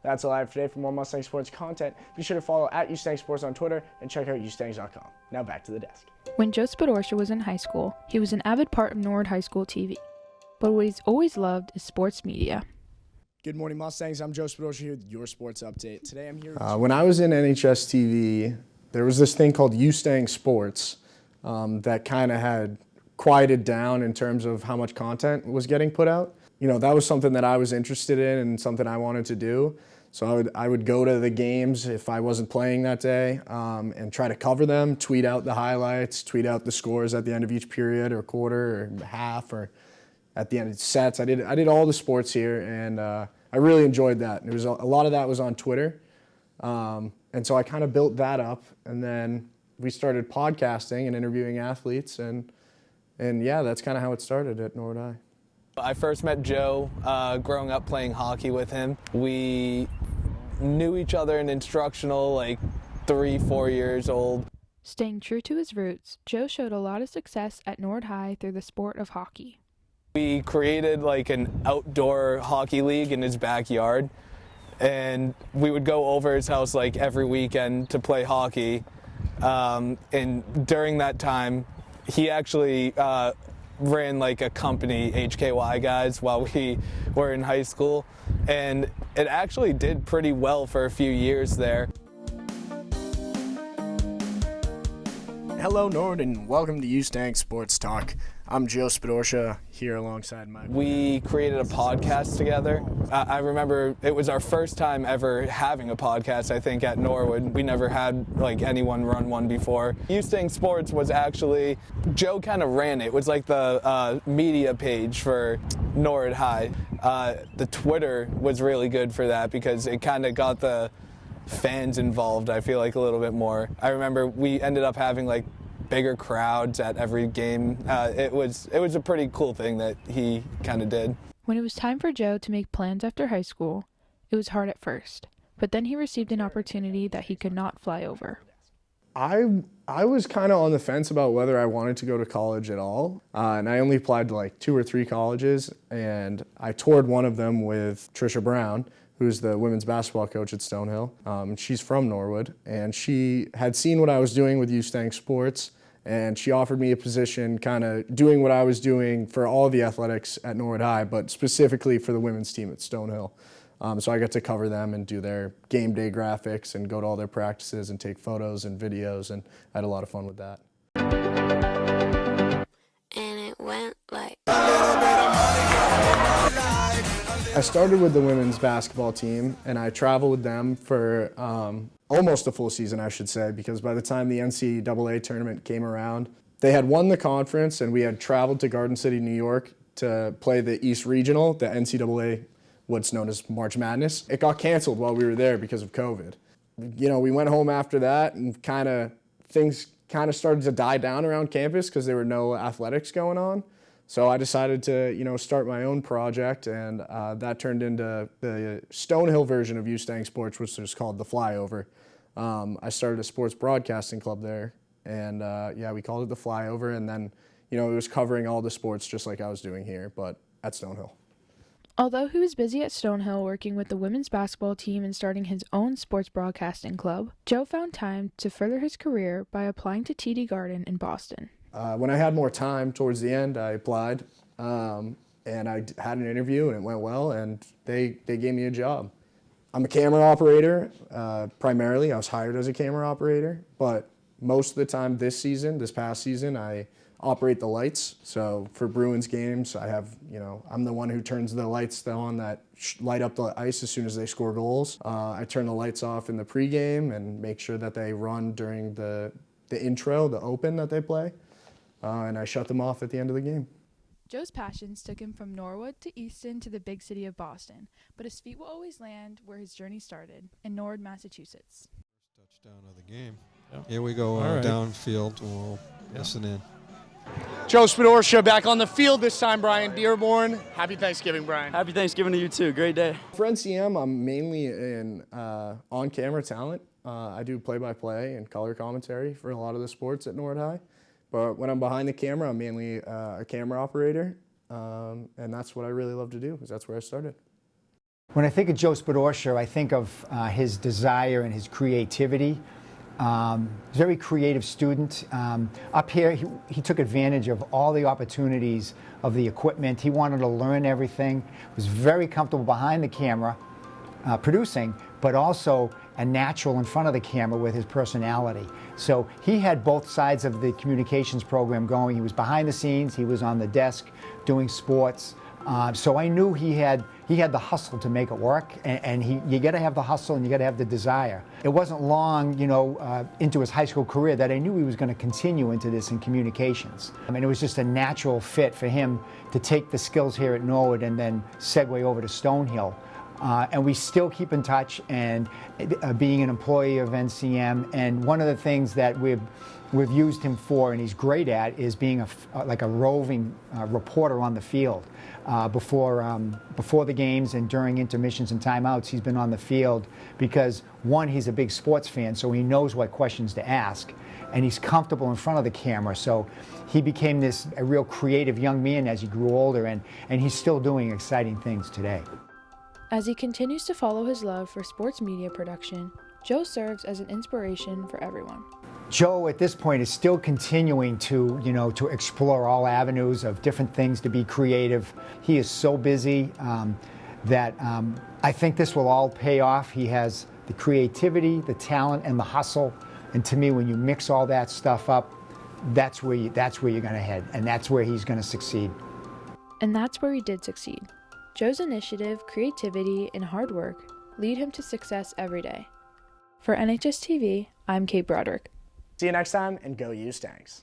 That's all I have today. For more Mustang Sports content, be sure to follow at Mustang Sports on Twitter and check out Mustangs.com. Now back to the desk. When Joe Spadorcia was in high school, he was an avid part of Norwood High School TV. But what he's always loved is sports media. Good morning, Mustangs. I'm Joe Spadorcia here with your sports update. Today I'm here. When I was in NHS TV, there was this thing called Mustang Sports that kind of had quieted down in terms of how much content was getting put out. You know, that was something that I was interested in and something I wanted to do. So I would go to the games if I wasn't playing that day and try to cover them, tweet out the highlights, tweet out the scores at the end of each period or quarter or half or at the end of sets. I did all the sports here, and I really enjoyed that. And it was a lot of that was on Twitter. And so I kind of built that up, and then we started podcasting and interviewing athletes, and yeah, that's kind of how it started at Norwood High. I first met Joe growing up playing hockey with him. We knew each other in instructional, like 3-4 years old. Staying true to his roots, Joe showed a lot of success at Norwood High through the sport of hockey. We created like an outdoor hockey league in his backyard, and we would go over his house like every weekend to play hockey. And during that time, he actually ran like a company, HKY guys, while we were in high school, and it actually did pretty well for a few years there. Hello, Norwood, and welcome to Mustang Sports Talk. I'm Joe Spadorcia here alongside my... We created a podcast together. I remember it was our first time ever having a podcast, I think, at Norwood. We never had like anyone run one before. Mustang Sports was actually, Joe kind of ran it. It was like the media page for Norwood High. The Twitter was really good for that because it kind of got the fans involved, I feel like, a little bit more. I remember we ended up having like bigger crowds at every game. It was a pretty cool thing that he kind of did. When it was time for Joe to make plans after high school, it was hard at first, but then he received an opportunity that he could not fly over. I was kind of on the fence about whether I wanted to go to college at all, and I only applied to like 2 or 3 colleges, and I toured one of them with Trisha Brown, who's the women's basketball coach at Stonehill. She's from Norwood, and she had seen what I was doing with Mustang Sports, and she offered me a position kind of doing what I was doing for all of the athletics at Norwood High, but specifically for the women's team at Stonehill. So I got to cover them and do their game day graphics and go to all their practices and take photos and videos, and I had a lot of fun with that. And it went like... I started with the women's basketball team, and I traveled with them for almost a full season, I should say, because by the time the NCAA tournament came around, they had won the conference, and we had traveled to Garden City, New York to play the East Regional, the NCAA, what's known as March Madness. It got canceled while we were there because of COVID. You know, we went home after that, and things kind of started to die down around campus because there were no athletics going on. So I decided to, start my own project, and that turned into the Stonehill version of Mustang Sports, which was called the Flyover. I started a sports broadcasting club there, and we called it the Flyover, and then, it was covering all the sports just like I was doing here, but at Stonehill. Although he was busy at Stonehill working with the women's basketball team and starting his own sports broadcasting club, Joe found time to further his career by applying to TD Garden in Boston. When I had more time towards the end, I applied, and I had an interview, and it went well, and they gave me a job. I'm a camera operator, primarily. I was hired as a camera operator, but most of the time this past season, I operate the lights. So for Bruins games, I have, I'm the one who turns the lights on that light up the ice as soon as they score goals. I turn the lights off in the pregame and make sure that they run during the intro, the open that they play. And I shut them off at the end of the game. Joe's passions took him from Norwood to Easton to the big city of Boston, but his feet will always land where his journey started, in Norwood, Massachusetts. Touchdown of the game. Yep. Here we go downfield. We'll listen in. Joe Spadorcia back on the field this time, Brian Dearborn. Happy Thanksgiving, Brian. Happy Thanksgiving to you too. Great day. For NCM, I'm mainly in on-camera talent. I do play-by-play and color commentary for a lot of the sports at Norwood High. But when I'm behind the camera, I'm mainly a camera operator, and that's what I really love to do, because that's where I started. When I think of Joe Spadorcia, I think of his desire and his creativity. He's a very creative student. Up here, he took advantage of all the opportunities of the equipment. He wanted to learn everything. Was very comfortable behind the camera, producing, but also a natural in front of the camera with his personality. So he had both sides of the communications program going. He was behind the scenes, he was on the desk doing sports. So I knew he had the hustle to make it work, and you got to have the hustle and you got to have the desire. It wasn't long, into his high school career that I knew he was going to continue into this in communications. I mean, it was just a natural fit for him to take the skills here at Norwood and then segue over to Stonehill. And we still keep in touch, and being an employee of NCM. And one of the things that we've used him for, and he's great at, is being like a roving reporter on the field. Before the games and during intermissions and timeouts, he's been on the field because, one, he's a big sports fan, so he knows what questions to ask, and he's comfortable in front of the camera. So he became a real creative young man as he grew older, and he's still doing exciting things today. As he continues to follow his love for sports media production, Joe serves as an inspiration for everyone. Joe, at this point, is still continuing to explore all avenues of different things, to be creative. He is so busy that I think this will all pay off. He has the creativity, the talent, and the hustle. And to me, when you mix all that stuff up, that's where you're going to head, and that's where he's going to succeed. And that's where he did succeed. Joe's initiative, creativity, and hard work lead him to success every day. For NHS TV, I'm Kate Broderick. See you next time, and go Use Tanks.